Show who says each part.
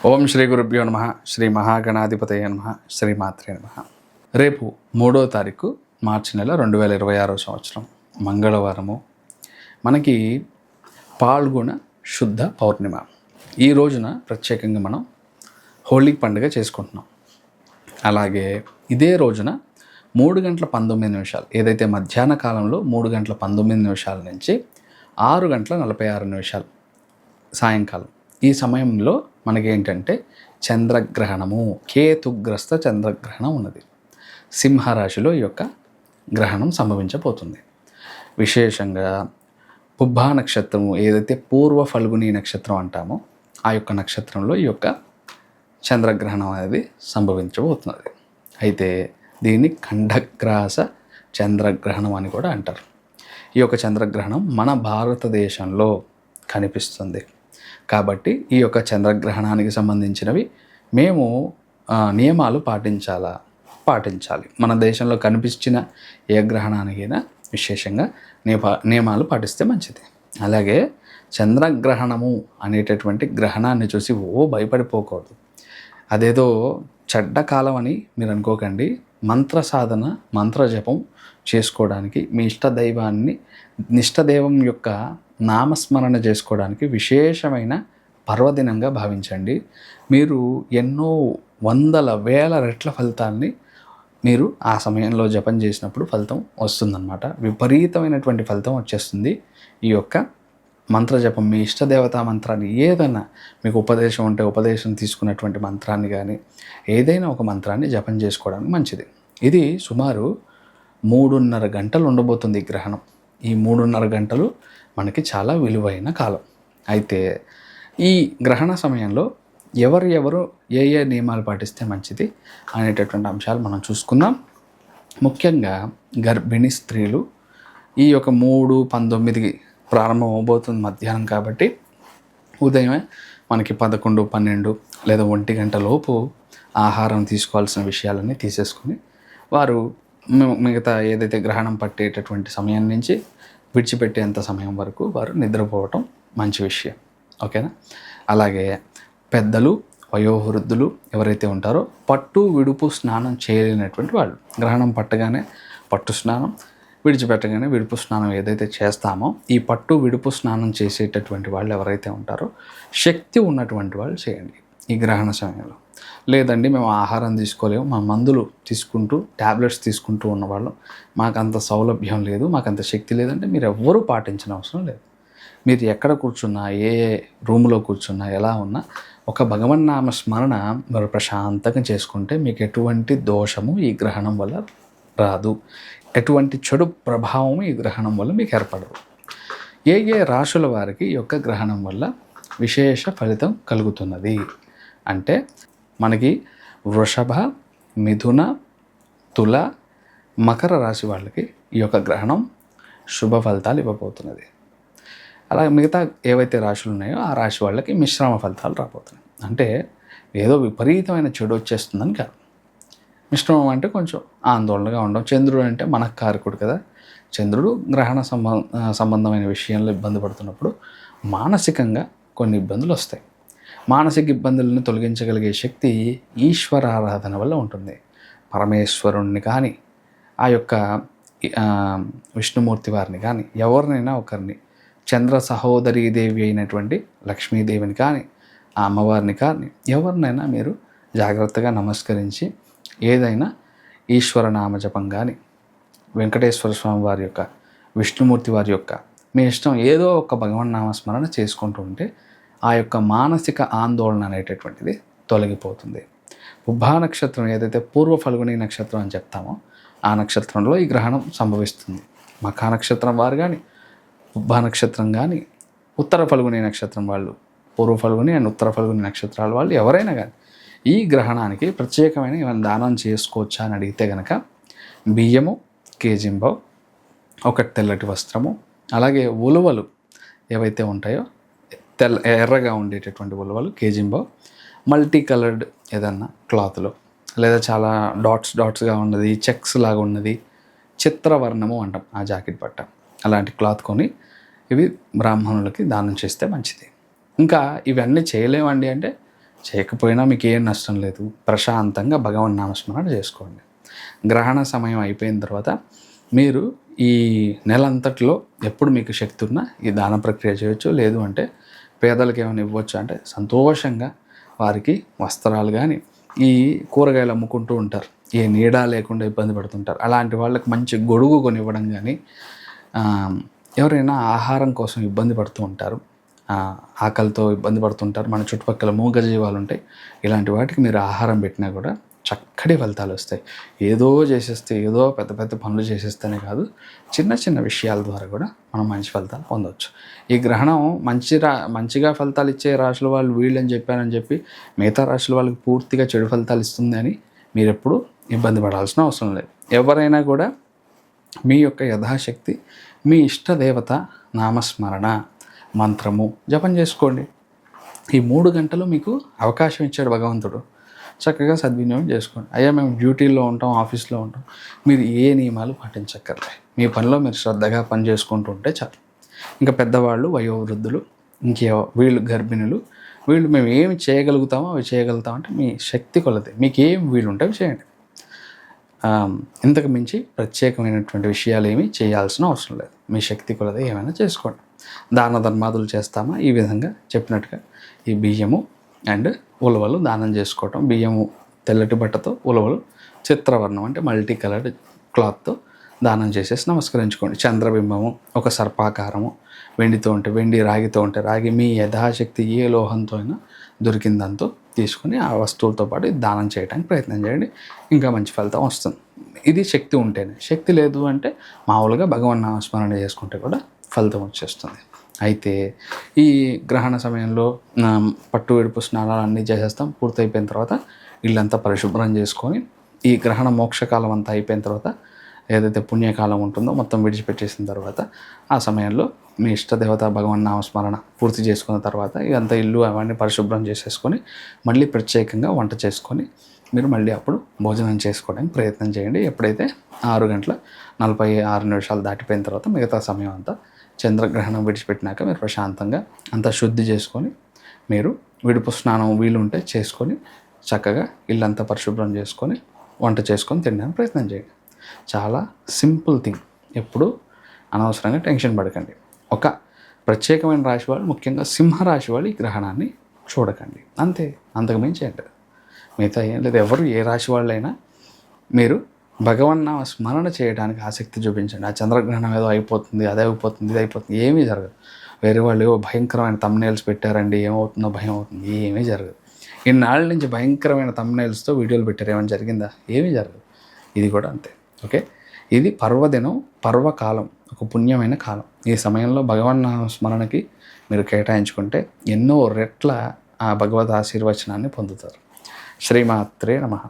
Speaker 1: ఓం శ్రీ గురుభ్యో నమ. శ్రీ మహాగణాధిపతయ నమ. శ్రీమాత్రే నమ. రేపు 3వ తారీఖు మార్చి నెల 2026 సంవత్సరం మంగళవారము. మనకి పాల్గొన శుద్ధ పౌర్ణిమ. ఈ రోజున ప్రత్యేకంగా మనం హోలీ పండుగ చేసుకుంటున్నాం. అలాగే ఇదే రోజున 3:19 ఏదైతే మధ్యాహ్న కాలంలో 3:19 నుంచి 6:46 సాయంకాలం ఈ సమయంలో మనకేంటంటే చంద్రగ్రహణము, కేతుగ్రస్త చంద్రగ్రహణం ఉన్నది. సింహరాశిలో ఈ యొక్క గ్రహణం సంభవించబోతుంది. విశేషంగా పుబ్బా నక్షత్రము, ఏదైతే పూర్వ ఫల్గుని నక్షత్రం అంటామో ఆ యొక్క నక్షత్రంలో ఈ యొక్క చంద్రగ్రహణం అనేది సంభవించబోతున్నది. అయితే దీన్ని ఖండగ్రాస చంద్రగ్రహణం అని కూడా అంటారు. ఈ యొక్క చంద్రగ్రహణం మన భారతదేశంలో కనిపిస్తుంది. కాబట్టి ఈ యొక్క చంద్రగ్రహణానికి సంబంధించినవి మేము నియమాలు పాటించాలి. మన దేశంలో కనిపించిన ఏ గ్రహణానికైనా విశేషంగా నియమాలు పాటిస్తే మంచిది. అలాగే చంద్రగ్రహణము అనేటటువంటి గ్రహణాన్ని చూసి భయపడిపోకూడదు. అదేదో చెడ్డ కాలం అని మీరు అనుకోకండి. మంత్ర సాధన, మంత్ర జపం చేసుకోవడానికి, మీ ఇష్టదైవం యొక్క నామస్మరణ చేసుకోవడానికి విశేషమైన పర్వదినంగా భావించండి. మీరు ఎన్నో వందల వేల రెట్ల ఫలితాన్ని మీరు ఆ సమయంలో జపం చేసినప్పుడు ఫలితం వస్తుందన్నమాట. విపరీతమైనటువంటి ఫలితం వచ్చేస్తుంది. ఈ యొక్క మంత్రజపం, మీ ఇష్టదేవతా మంత్రాన్ని ఏదైనా మీకు ఉపదేశం ఉంటే ఉపదేశం తీసుకున్నటువంటి మంత్రాన్ని కానీ ఏదైనా ఒక మంత్రాన్ని జపం చేసుకోవడానికి మంచిది. ఇది సుమారు 3:30 గంటలు ఉండబోతుంది ఈ గ్రహణం. ఈ 3:30 గంటలు మనకి చాలా విలువైన కాలం. అయితే ఈ గ్రహణ సమయంలో ఎవరు ఏ నియమాలు పాటిస్తే మంచిది అనేటటువంటి అంశాలు మనం చూసుకుందాం. ముఖ్యంగా గర్భిణీ స్త్రీలు ఈ యొక్క 3:19 ప్రారంభం అవబోతుంది మధ్యాహ్నం. కాబట్టి ఉదయమే మనకి 11, 12 లేదా 1 గంట లోపు ఆహారం తీసుకోవాల్సిన విషయాలన్నీ తీసేసుకుని వారు మిగతా ఏదైతే గ్రహణం పట్టేటటువంటి సమయం నుంచి విడిచిపెట్టేంత సమయం వరకు వారు నిద్రపోవటం మంచి విషయం. ఓకేనా? అలాగే పెద్దలు, వయోవృద్ధులు ఎవరైతే ఉంటారో పట్టు విడుపు స్నానం చేయలేనటువంటి వాళ్ళు, గ్రహణం పట్టగానే పట్టు స్నానం, విడిచిపెట్టగానే విడుపు స్నానం ఏదైతే చేస్తామో ఈ పట్టు విడుపు స్నానం చేసేటటువంటి వాళ్ళు ఎవరైతే ఉంటారో శక్తి ఉన్నటువంటి వాళ్ళు చేయండి ఈ గ్రహణ సమయంలో. లేదండి మేము ఆహారం తీసుకోలేము, మా మందులు తీసుకుంటూ ట్యాబ్లెట్స్ తీసుకుంటూ ఉన్నవాళ్ళం, మాకు అంత సౌలభ్యం లేదు, మాకు అంత శక్తి లేదంటే మీరు ఎవ్వరూ పాటించిన అవసరం లేదు. మీరు ఎక్కడ కూర్చున్నా, ఏ రూమ్లో కూర్చున్నా, ఎలా ఉన్నా ఒక భగవన్నామ స్మరణ మీరు ప్రశాంతంగా చేసుకుంటే మీకు ఎటువంటి దోషము ఈ గ్రహణం వల్ల రాదు, ఎటువంటి చెడు ప్రభావం ఈ గ్రహణం వల్ల మీకు ఏర్పడదు. ఏ రాశుల వారికి ఈ యొక్క గ్రహణం వల్ల విశేష ఫలితం కలుగుతున్నది అంటే మనకి వృషభ, మిథున, తుల, మకర రాశి వాళ్ళకి ఈ యొక్క గ్రహణం శుభ ఫలితాలు ఇవ్వబోతున్నది. అలాగే మిగతా ఏవైతే రాశులు ఉన్నాయో ఆ రాశి వాళ్ళకి మిశ్రమ ఫలితాలు రాబోతున్నాయి. అంటే ఏదో విపరీతమైన చెడు వచ్చేస్తుందని కాదు. మిశ్రమం అంటే కొంచెం ఆందోళనగా ఉండడం. చంద్రుడు అంటే మనకు కారకుడు కదా. చంద్రుడు గ్రహణ సంబంధమైన విషయంలో ఇబ్బంది పడుతున్నప్పుడు మానసికంగా కొన్ని ఇబ్బందులు వస్తాయి. మానసిక ఇబ్బందులను తొలగించగలిగే శక్తి ఈశ్వరారాధన వల్ల ఉంటుంది. పరమేశ్వరుణ్ణి కానీ, ఆ యొక్క విష్ణుమూర్తి వారిని కానీ, ఎవరినైనా ఒకరిని, చంద్ర సహోదరీ దేవి అయినటువంటి లక్ష్మీదేవిని కానీ, ఆ అమ్మవారిని కానీ ఎవరినైనా మీరు జాగ్రత్తగా నమస్కరించి ఏదైనా ఈశ్వర నామజపం కానీ, వెంకటేశ్వర స్వామి వారి యొక్క, విష్ణుమూర్తి వారి యొక్క, మీ ఇష్టం ఏదో ఒక భగవన్నామస్మరణ చేసుకుంటూ ఉంటే ఆ యొక్క మానసిక ఆందోళన అనేటటువంటిది తొలగిపోతుంది. పుబ్బా నక్షత్రం ఏదైతే పూర్వ ఫల్గుని నక్షత్రం అని చెప్తామో ఆ నక్షత్రంలో ఈ గ్రహణం సంభవిస్తుంది. మఖా నక్షత్రం వారు కానీ, పుబ్బా నక్షత్రం కానీ, ఉత్తర ఫల్గుని నక్షత్రం వాళ్ళు, పూర్వ ఫల్గుని అండ్ ఉత్తర ఫల్గుని నక్షత్రాల వాళ్ళు ఎవరైనా కానీ ఈ గ్రహణానికి ప్రత్యేకమైన ఏమైనా దానం చేసుకోవచ్చా అని అడిగితే కనుక బియ్యము కేజింబావు, ఒక తెల్లటి వస్త్రము, అలాగే ఉలువలు ఏవైతే ఉంటాయో ఎర్రగా ఉండేటటువంటి ఉలువలు కేజింబావు, మల్టీ కలర్డ్ ఏదన్నా క్లాత్లో లేదా చాలా డాట్స్గా ఉన్నది, చెక్స్ లాగా ఉన్నది, చిత్రవర్ణము అంటాం ఆ జాకెట్ బట్ట, అలాంటి క్లాత్ కొని ఇవి బ్రాహ్మణులకి దానం చేస్తే మంచిది. ఇంకా ఇవన్నీ చేయలేమండి అంటే చేయకపోయినా మీకు ఏం నష్టం లేదు. ప్రశాంతంగా భగవన్ నామస్మరణ చేసుకోండి. గ్రహణ సమయం అయిపోయిన తర్వాత మీరు ఈ నెలంతట్లో ఎప్పుడు మీకు శక్తి ఉన్నా ఈ దాన ప్రక్రియ చేయొచ్చు. లేదు అంటే పేదలకు ఏమైనా ఇవ్వచ్చు అంటే సంతోషంగా వారికి వస్త్రాలు కానీ, ఈ కూరగాయలు అమ్ముకుంటూ ఉంటారు, ఏ నీడ లేకుండా ఇబ్బంది పడుతుంటారు, అలాంటి వాళ్ళకి మంచి గొడుగు కొనివ్వడం కానీ, ఎవరైనా ఆహారం కోసం ఇబ్బంది పడుతూ ఉంటారు, ఆకలితో ఇబ్బంది పడుతుంటారు, మన చుట్టుపక్కల మూగజీవాలు ఉంటాయి, ఇలాంటి వాటికి మీరు ఆహారం పెట్టినా కూడా చక్కటి ఫలితాలు వస్తాయి. ఏదో చేసేస్తే, ఏదో పెద్ద పెద్ద పనులు చేసేస్తేనే కాదు, చిన్న చిన్న విషయాల ద్వారా కూడా మనం మంచి ఫలితాలు పొందవచ్చు. ఈ గ్రహణం మంచిగా ఫలితాలు ఇచ్చే రాశుల వాళ్ళు వీళ్ళని చెప్పానని చెప్పి మిగతా రాశుల వాళ్ళకి పూర్తిగా చెడు ఫలితాలు ఇస్తుంది అని మీరు ఎప్పుడు ఇబ్బంది పడాల్సిన అవసరం లేదు. ఎవరైనా కూడా మీ యొక్క యథాశక్తి మీ ఇష్టదేవత నామస్మరణ మంత్రము జపం చేసుకోండి. ఈ 3 గంటలు మీకు అవకాశం ఇచ్చాడు భగవంతుడు, చక్కగా సద్వినియోగం చేసుకోండి. అయ్యా మేము డ్యూటీల్లో ఉంటాం, ఆఫీస్లో ఉంటాం, మీరు ఏ నియమాలు పాటించక్కర్లే, మీ పనిలో మీరు శ్రద్ధగా పని చేసుకుంటూ ఉంటే చాలు. ఇంకా పెద్దవాళ్ళు, వయోవృద్ధులు, వీళ్ళు గర్భిణులు, వీళ్ళు మేము ఏమి చేయగలుగుతామో అవి చేయగలుగుతామంటే మీ శక్తి కొలది మీకు ఏం వీలుంటే అవి చేయండి. ఇంతకు మించి ప్రత్యేకమైనటువంటి విషయాలు ఏమీ చేయాల్సిన అవసరం లేదు. మీ శక్తి కొలది ఏమైనా చేసుకోండి. దాన ధర్మాదులు చేస్తామా ఈ విధంగా చెప్పినట్టుగా ఈ బియ్యము అండ్ ఉలవలు దానం చేసుకోవటం, బియ్యము తెల్లటి బట్టతో, ఉలవలు చిత్రవర్ణం అంటే మల్టీ కలర్డ్ క్లాత్తో దానం చేసేసి నమస్కరించుకోండి. చంద్రబింబము, ఒక సర్పాకారము, వెండితో ఉంటే వెండి, రాగితో ఉంటే రాగి, మీ యథాశక్తి ఏ లోహంతో అయినా దొరికిందంతో తీసుకుని ఆ వస్తువులతో పాటు దానం చేయడానికి ప్రయత్నం చేయండి. ఇంకా మంచి ఫలితం వస్తుంది. ఇది శక్తి ఉంటేనే. శక్తి లేదు అంటే మామూలుగా భగవన్ నామస్మరణ చేసుకుంటే కూడా ఫలితం వచ్చేస్తుంది. అయితే ఈ గ్రహణ సమయంలో పట్టు విడుపు స్నానాలు అన్నీ చేసేస్తాం. పూర్తయిపోయిన తర్వాత ఇల్లంతా పరిశుభ్రం చేసుకొని ఈ గ్రహణ మోక్షకాలం అంతా అయిపోయిన తర్వాత ఏదైతే పుణ్యకాలం ఉంటుందో మొత్తం విడిచిపెట్టేసిన తర్వాత ఆ సమయంలో మీ ఇష్టదేవత భగవన్ నామస్మరణ పూర్తి చేసుకున్న తర్వాత ఇదంతా ఇల్లు అవన్నీ పరిశుభ్రం చేసేసుకొని మళ్ళీ ప్రత్యేకంగా వంట చేసుకొని మీరు మళ్ళీ అప్పుడు భోజనం చేసుకోవడానికి ప్రయత్నం చేయండి. ఎప్పుడైతే 6:46 దాటిపోయిన తర్వాత మిగతా సమయం అంతా చంద్రగ్రహణం విడిచిపెట్టినాక మీరు ప్రశాంతంగా అంతా శుద్ధి చేసుకొని మీరు విడుపు స్నానం వీలుంటే చేసుకొని చక్కగా ఇల్లంతా పరిశుభ్రం చేసుకొని వంట చేసుకొని తినడానికి ప్రయత్నం చేయండి. చాలా సింపుల్ థింగ్. ఎప్పుడు అనవసరంగా టెన్షన్ పడకండి. ఒక ప్రత్యేకమైన రాశి వాళ్ళు, ముఖ్యంగా సింహరాశి వాళ్ళు ఈ గ్రహణాన్ని చూడకండి, అంతే. అంతకుమించి ఏంటి మిగతా ఏం లేదు. ఎవరు ఏ రాశి వాళ్ళైనా మీరు భగవన్నామ స్మరణ చేయడానికి ఆసక్తి చూపించండి. ఆ చంద్రగ్రహణం ఏదో అయిపోతుంది, అదే అయిపోతుంది, ఇది అయిపోతుంది, ఏమీ జరగదు. వేరే వాళ్ళు ఏవో భయంకరమైన తమ్నైల్స్ పెట్టారండి, ఏమవుతుందో భయం అవుతుంది, ఏమీ జరగదు. ఇన్నాళ్ళ నుంచి భయంకరమైన తమ్నైల్స్తో వీడియోలు పెట్టారు, ఏమైనా జరిగిందా? ఏమీ జరగదు. ఇది కూడా అంతే. ఓకే, ఇది పర్వదినం, పర్వకాలం, ఒక పుణ్యమైన కాలం. ఈ సమయంలో భగవన్నామ స్మరణకి మీరు కేటాయించుకుంటే ఎన్నో రెట్ల ఆ భగవద్ ఆశీర్వచనాన్ని పొందుతారు. శ్రీమాత్రే నమః.